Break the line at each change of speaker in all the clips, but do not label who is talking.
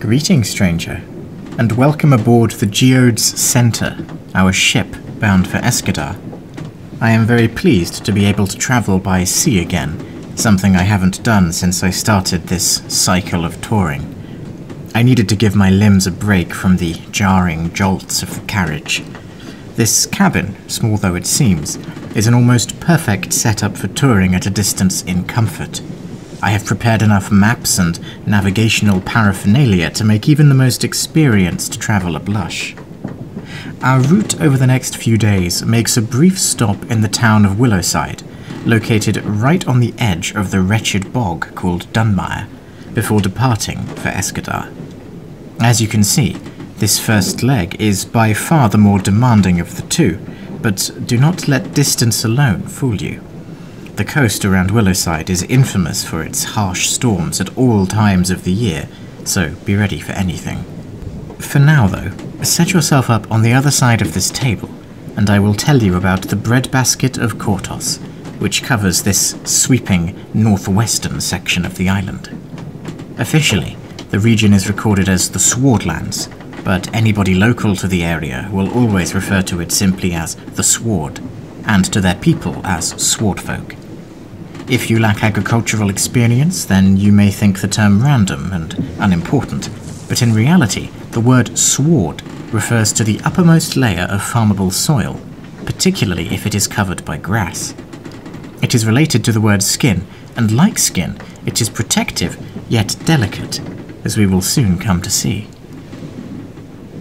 Greetings, stranger, and welcome aboard the Geode's Center, our ship bound for Escadar. I am very pleased to be able to travel by sea again, something I haven't done since I started this cycle of touring. I needed to give my limbs a break from the jarring jolts of the carriage. This cabin, small though it seems, is an almost perfect setup for touring at a distance in comfort. I have prepared enough maps and navigational paraphernalia to make even the most experienced traveler blush. Our route over the next few days makes a brief stop in the town of Willowside, located right on the edge of the wretched bog called Dunmire, before departing for Escadar. As you can see, this first leg is by far the more demanding of the two, but do not let distance alone fool you. The coast around Willowside is infamous for its harsh storms at all times of the year, so be ready for anything. For now, though, set yourself up on the other side of this table, and I will tell you about the breadbasket of Kortos, which covers this sweeping northwestern section of the island. Officially, the region is recorded as the Swardlands, but anybody local to the area will always refer to it simply as the Sward, and to their people as Swordfolk. If you lack agricultural experience, then you may think the term random and unimportant, but in reality, the word sward refers to the uppermost layer of farmable soil, particularly if it is covered by grass. It is related to the word skin, and like skin, it is protective, yet delicate, as we will soon come to see.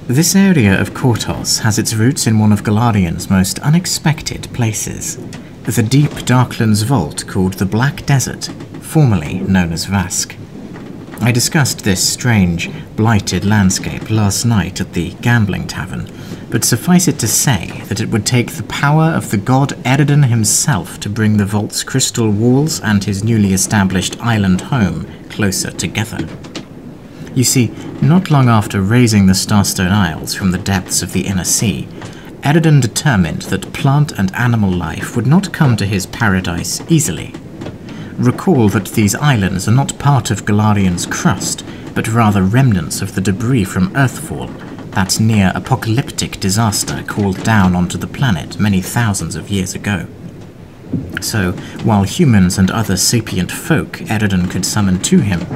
This area of Kortos has its roots in one of Golarion's most unexpected places, the deep Darklands vault called the Black Desert, formerly known as Vask. I discussed this strange, blighted landscape last night at the gambling tavern, but suffice it to say that it would take the power of the god Aroden himself to bring the vault's crystal walls and his newly established island home closer together. You see, not long after raising the Starstone Isles from the depths of the inner sea, Aroden determined that plant and animal life would not come to his paradise easily. Recall that these islands are not part of Golarion's crust, but rather remnants of the debris from Earthfall, that near-apocalyptic disaster called down onto the planet many thousands of years ago. So, while humans and other sapient folk Aroden could summon to him,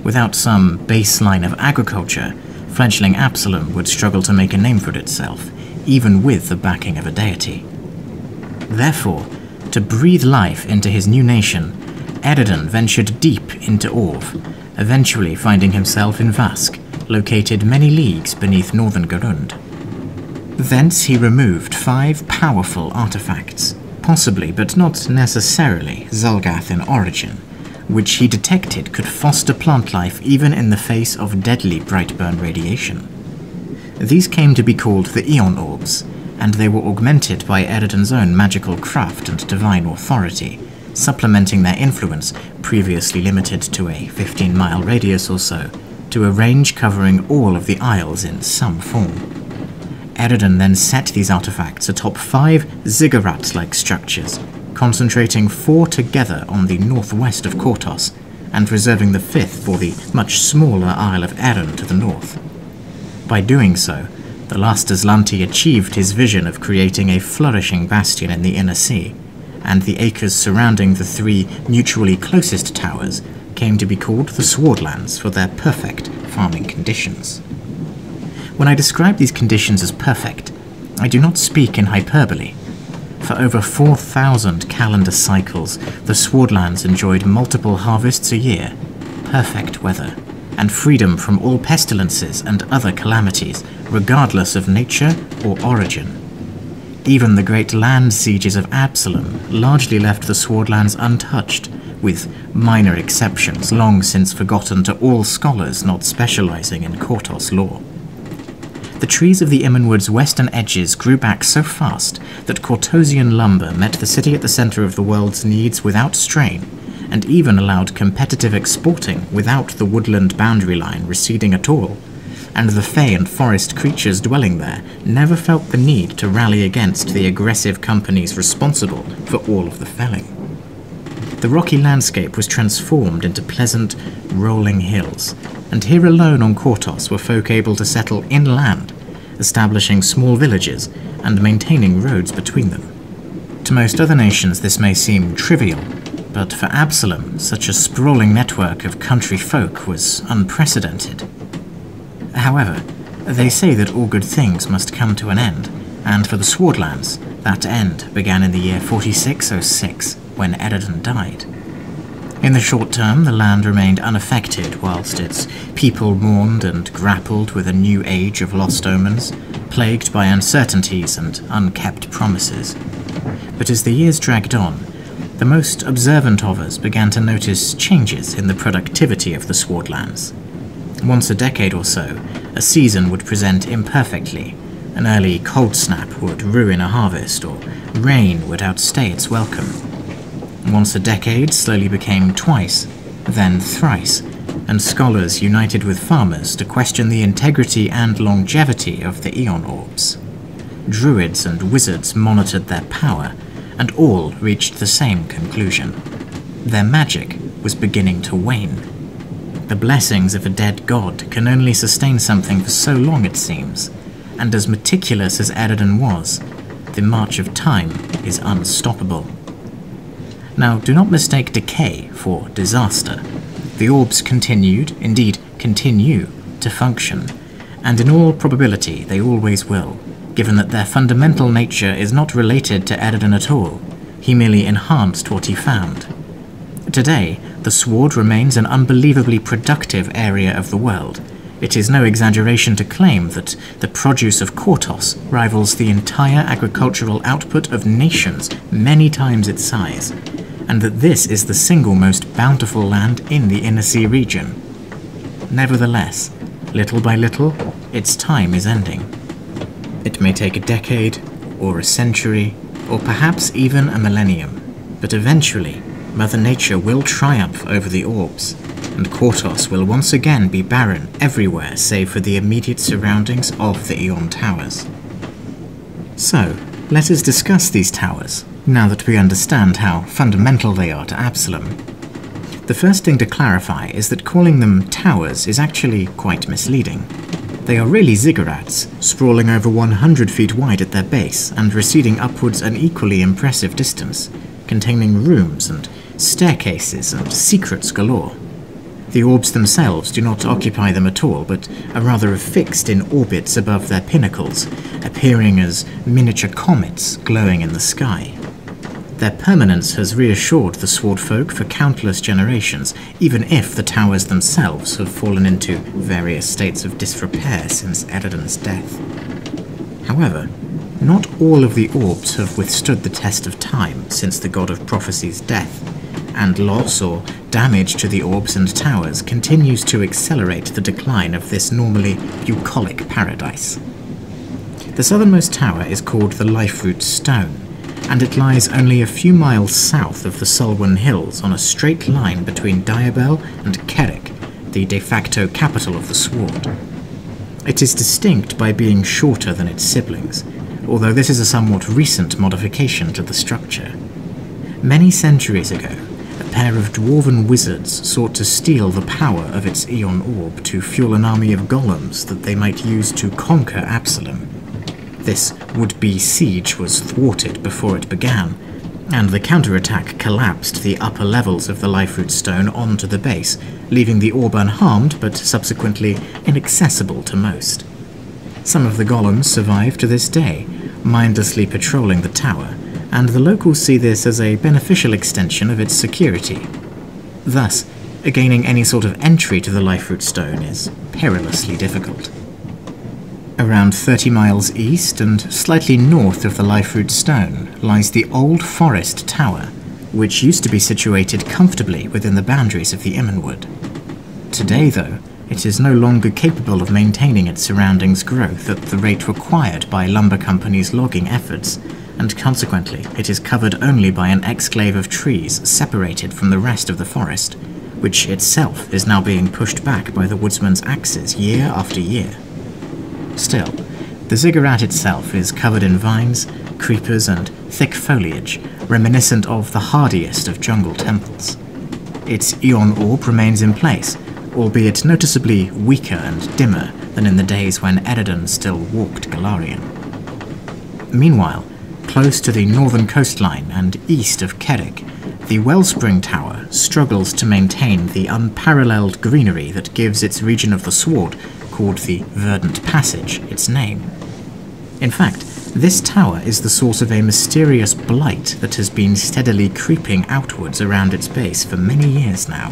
without some baseline of agriculture, fledgling Absalom would struggle to make a name for itself, even with the backing of a deity. Therefore, to breathe life into his new nation, Aroden ventured deep into Orv, eventually finding himself in Vask, located many leagues beneath northern Garund. Thence he removed 5 powerful artifacts, possibly but not necessarily xulgath in origin, which he detected could foster plant life even in the face of deadly Brightburn radiation. These came to be called the Aeon Orbs, and they were augmented by Aroden's own magical craft and divine authority, supplementing their influence, previously limited to a 15-mile radius or so, to a range covering all of the Isles in some form. Aroden then set these artifacts atop 5 ziggurat-like structures, concentrating 4 together on the northwest of Kortos, and reserving the 5th for the much smaller Isle of Arran to the north. By doing so, the last Aslanti achieved his vision of creating a flourishing bastion in the inner sea, and the acres surrounding the 3 mutually closest towers came to be called the Swardlands for their perfect farming conditions. When I describe these conditions as perfect, I do not speak in hyperbole. For over 4,000 calendar cycles, the Swardlands enjoyed multiple harvests a year, perfect weather, and freedom from all pestilences and other calamities, regardless of nature or origin. Even the great land sieges of Absalom largely left the Swardlands untouched, with minor exceptions long since forgotten to all scholars not specializing in Kortos lore. The trees of the Immenwood's western edges grew back so fast that Kortosian lumber met the city at the center of the world's needs without strain, and even allowed competitive exporting without the woodland boundary line receding at all, and the fae and forest creatures dwelling there never felt the need to rally against the aggressive companies responsible for all of the felling. The rocky landscape was transformed into pleasant, rolling hills, and here alone on Kortos were folk able to settle inland, establishing small villages and maintaining roads between them. To most other nations this may seem trivial, but for Absalom, such a sprawling network of country folk was unprecedented. However, they say that all good things must come to an end, and for the Swardlands, that end began in the year 4606, when Aroden died. In the short term, the land remained unaffected whilst its people mourned and grappled with a new age of lost omens, plagued by uncertainties and unkept promises. But as the years dragged on, the most observant of us began to notice changes in the productivity of the Swardlands. Once a decade or so, a season would present imperfectly. An early cold snap would ruin a harvest, or rain would outstay its welcome. Once a decade slowly became twice, then thrice, and scholars united with farmers to question the integrity and longevity of the Aeon Orbs. Druids and wizards monitored their power, and all reached the same conclusion. Their magic was beginning to wane. The blessings of a dead god can only sustain something for so long, it seems, and as meticulous as Aroden was, the march of time is unstoppable. Now, do not mistake decay for disaster. The orbs continued, indeed continue, to function, and in all probability they always will, given that their fundamental nature is not related to Aroden at all. He merely enhanced what he found. Today, the Sword remains an unbelievably productive area of the world. It is no exaggeration to claim that the produce of Kortos rivals the entire agricultural output of nations many times its size, and that this is the single most bountiful land in the Inner Sea region. Nevertheless, little by little, its time is ending. It may take a decade, or a century, or perhaps even a millennium, but eventually, Mother Nature will triumph over the orbs, and Kortos will once again be barren everywhere save for the immediate surroundings of the Aeon Towers. So, let us discuss these towers, now that we understand how fundamental they are to Absalom. The first thing to clarify is that calling them towers is actually quite misleading. They are really ziggurats, sprawling over 100 feet wide at their base and receding upwards an equally impressive distance, containing rooms and staircases and secrets galore. The orbs themselves do not occupy them at all, but are rather affixed in orbits above their pinnacles, appearing as miniature comets glowing in the sky. Their permanence has reassured the swordfolk for countless generations, even if the towers themselves have fallen into various states of disrepair since Aroden's death. However, not all of the orbs have withstood the test of time since the god of prophecy's death, and loss or damage to the orbs and towers continues to accelerate the decline of this normally bucolic paradise. The southernmost tower is called the Liferoot Stone, and it lies only a few miles south of the Sulwan Hills on a straight line between Diabel and Kerrick, the de facto capital of the Sword. It is distinct by being shorter than its siblings, although this is a somewhat recent modification to the structure. Many centuries ago, a pair of dwarven wizards sought to steal the power of its Aeon Orb to fuel an army of golems that they might use to conquer Absalom. This would-be siege was thwarted before it began, and the counterattack collapsed the upper levels of the Liferoot Stone onto the base, leaving the orb unharmed but subsequently inaccessible to most. Some of the golems survive to this day, mindlessly patrolling the tower, and the locals see this as a beneficial extension of its security. Thus, gaining any sort of entry to the Liferoot Stone is perilously difficult. Around 30 miles east and slightly north of the Liferoot Stone lies the Old Forest Tower, which used to be situated comfortably within the boundaries of the Immenwood. Today, though, it is no longer capable of maintaining its surroundings' growth at the rate required by lumber companies' logging efforts, and consequently it is covered only by an exclave of trees separated from the rest of the forest, which itself is now being pushed back by the woodsman's axes year after year. Still, the ziggurat itself is covered in vines, creepers, and thick foliage, reminiscent of the hardiest of jungle temples. Its Aeon Orb remains in place, albeit noticeably weaker and dimmer than in the days when Aroden still walked Golarion. Meanwhile, close to the northern coastline and east of Kerrick, the Wellspring Tower struggles to maintain the unparalleled greenery that gives its region of the Sward, called the Verdant Passage, its name. In fact, this tower is the source of a mysterious blight that has been steadily creeping outwards around its base for many years now.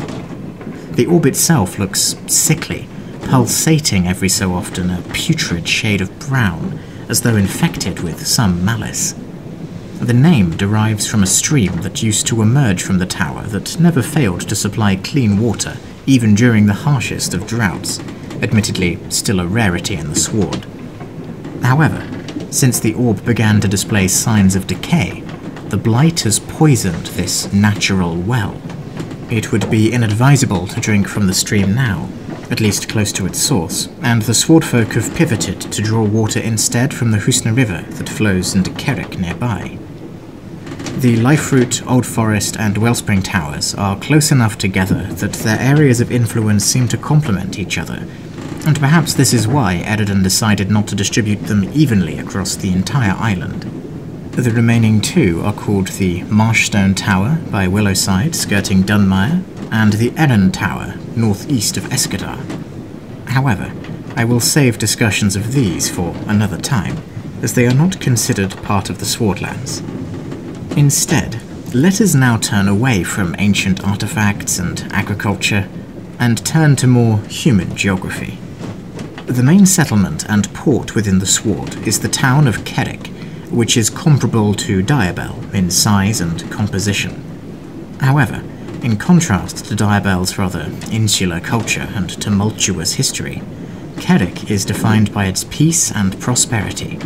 The orb itself looks sickly, pulsating every so often a putrid shade of brown, as though infected with some malice. The name derives from a stream that used to emerge from the tower that never failed to supply clean water, even during the harshest of droughts, admittedly still a rarity in the Sward. However, since the orb began to display signs of decay, the blight has poisoned this natural well. It would be inadvisable to drink from the stream now, at least close to its source, and the Swordfolk have pivoted to draw water instead from the Husna River that flows into Kerrick nearby. The Liferoot, Old Forest, and Wellspring Towers are close enough together that their areas of influence seem to complement each other, and perhaps this is why Aroden decided not to distribute them evenly across the entire island. The remaining two are called the Marshstone Tower by Willowside, skirting Dunmire, and the Aeon Tower, northeast of Escadar. However, I will save discussions of these for another time, as they are not considered part of the Swardlands. Instead, let us now turn away from ancient artifacts and agriculture, and turn to more human geography. The main settlement and port within the Sward is the town of Kerrick, which is comparable to Diabel in size and composition. However, in contrast to Diabel's rather insular culture and tumultuous history, Kerrick is defined by its peace and prosperity.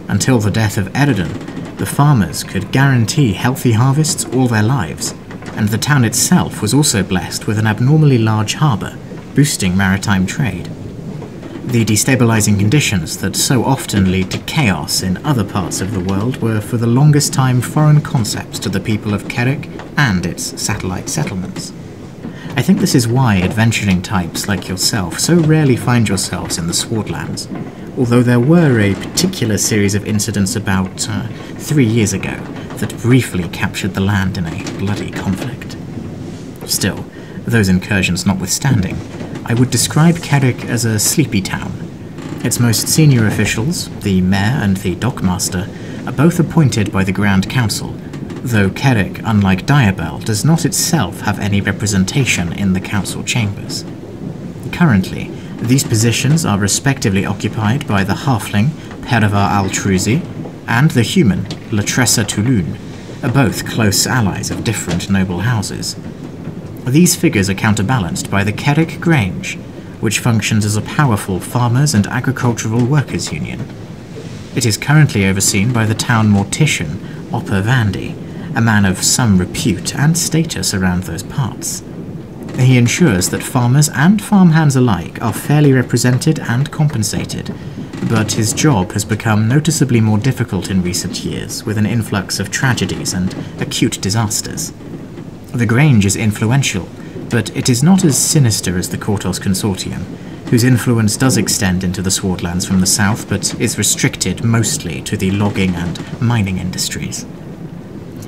Until the death of Aroden, the farmers could guarantee healthy harvests all their lives, and the town itself was also blessed with an abnormally large harbour, boosting maritime trade. The destabilizing conditions that so often lead to chaos in other parts of the world were for the longest time foreign concepts to the people of Kerrick and its satellite settlements. I think this is why adventuring types like yourself so rarely find yourselves in the Swardlands, although there were a particular series of incidents about 3 years ago that briefly captured the land in a bloody conflict. Still, those incursions notwithstanding, I would describe Kerrick as a sleepy town. Its most senior officials, the mayor and the dockmaster, are both appointed by the Grand Council, though Kerrick, unlike Diabel, does not itself have any representation in the council chambers. Currently, these positions are respectively occupied by the halfling, Pervar Altruzi, and the human, Latressa Touloun, both close allies of different noble houses. These figures are counterbalanced by the Kerrick Grange, which functions as a powerful farmers' and agricultural workers' union. It is currently overseen by the town mortician, Opper Vandy, a man of some repute and status around those parts. He ensures that farmers and farmhands alike are fairly represented and compensated, but his job has become noticeably more difficult in recent years with an influx of tragedies and acute disasters. The Grange is influential, but it is not as sinister as the Kortos Consortium, whose influence does extend into the Swardlands from the south, but is restricted mostly to the logging and mining industries.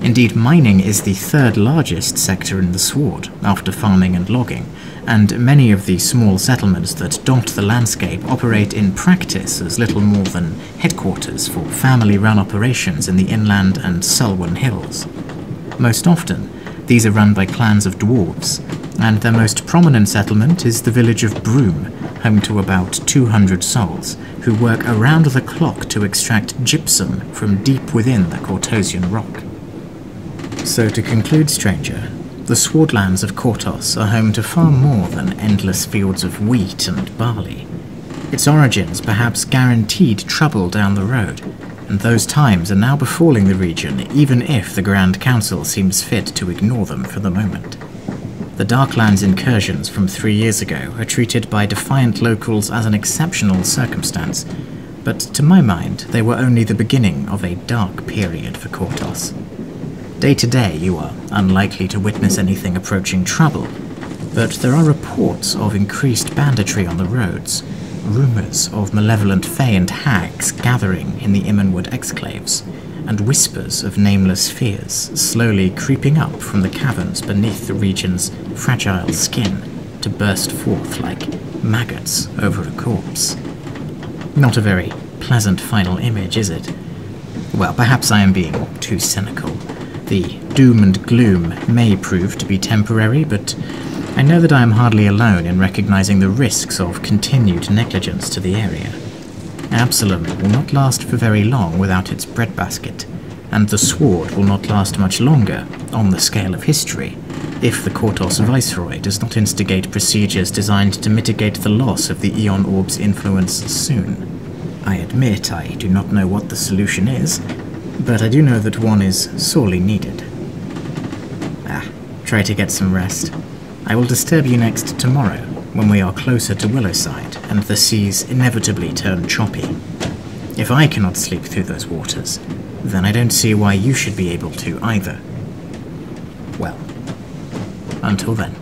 Indeed, mining is the third largest sector in the Sward, after farming and logging, and many of the small settlements that dot the landscape operate in practice as little more than headquarters for family-run operations in the inland and Sulwan Hills. Most often, these are run by clans of dwarves, and their most prominent settlement is the village of Broom, home to about 200 souls, who work around the clock to extract gypsum from deep within the Kortosian rock. So to conclude, stranger, the Swardlands of Kortos are home to far more than endless fields of wheat and barley. Its origins perhaps guaranteed trouble down the road, and those times are now befalling the region even if the Grand Council seems fit to ignore them for the moment. The Darklands incursions from 3 years ago are treated by defiant locals as an exceptional circumstance, but to my mind they were only the beginning of a dark period for Kortos. Day to day you are unlikely to witness anything approaching trouble, but there are reports of increased banditry on the roads, rumours of malevolent fae and hags gathering in the Immonwood exclaves, and whispers of nameless fears slowly creeping up from the caverns beneath the region's fragile skin to burst forth like maggots over a corpse. Not a very pleasant final image, is it? Well, perhaps I am being too cynical. The doom and gloom may prove to be temporary, but I know that I am hardly alone in recognizing the risks of continued negligence to the area. Absalom will not last for very long without its breadbasket, and the sword will not last much longer, on the scale of history, if the Kortos Viceroy does not instigate procedures designed to mitigate the loss of the Aeon Orb's influence soon. I admit I do not know what the solution is, but I do know that one is sorely needed. Try to get some rest. I will disturb you next tomorrow, when we are closer to Willowside and the seas inevitably turn choppy. If I cannot sleep through those waters, then I don't see why you should be able to either. Well, until then.